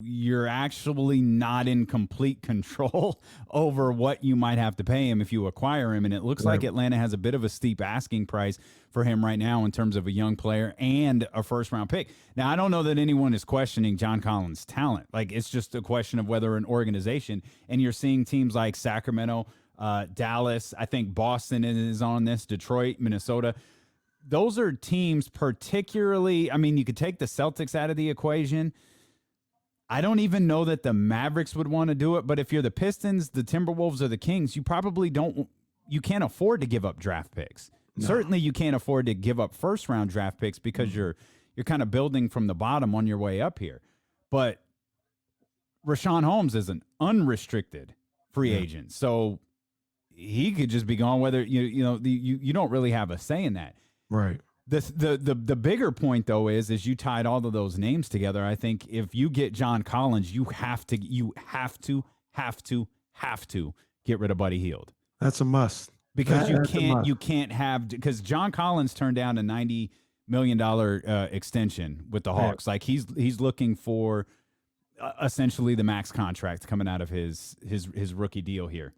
you're actually not in complete control over what you might have to pay him if you acquire him. And it looks like Atlanta has a bit of a steep asking price for him right now in terms of a young player and a first-round pick. Now, I don't know that anyone is questioning John Collins' talent. Like, it's just a question of whether an organization, and you're seeing teams like Sacramento, Dallas, I think Boston is on this, Detroit, Minnesota. Those are teams particularly, I mean, you could take the Celtics out of the equation. I don't even know that the Mavericks would want to do it, but if you're the Pistons, the Timberwolves, or the Kings, you probably you can't afford to give up draft picks. No. Certainly you can't afford to give up first-round draft picks because you're kind of building from the bottom on your way up here. But Rashawn Holmes is an unrestricted free agent, so he could just be gone. Whether you don't really have a say in that, right? The bigger point though is you tied all of those names together. I think if you get John Collins, you have to get rid of Buddy Hield. That's a must. Because you can't have, because John Collins turned down a $90 million extension with the Hawks. Like he's looking for essentially the max contract coming out of his rookie deal here.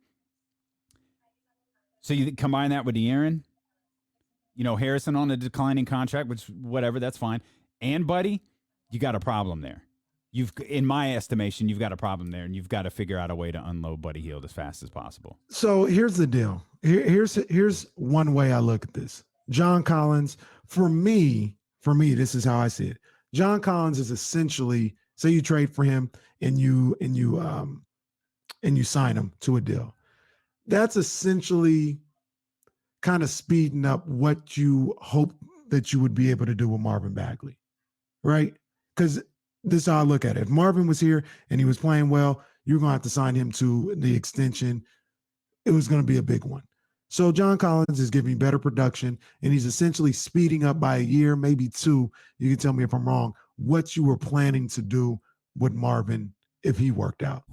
So you combine that with De'Aaron, Harrison on a declining contract, which whatever, that's fine. And Buddy, you got a problem there. In my estimation, you've got a problem there, and you've got to figure out a way to unload Buddy Hield as fast as possible. So here's the deal. Here's one way I look at this. John Collins, for me, this is how I see it. John Collins is essentially, say you trade for him and you sign him to a deal. That's essentially kind of speeding up what you hope that you would be able to do with Marvin Bagley, right? Because this is how I look at it. If Marvin was here and he was playing well, you're going to have to sign him to the extension. It was going to be a big one. So John Collins is giving better production, and he's essentially speeding up by a year, maybe two. You can tell me if I'm wrong, what you were planning to do with Marvin if he worked out.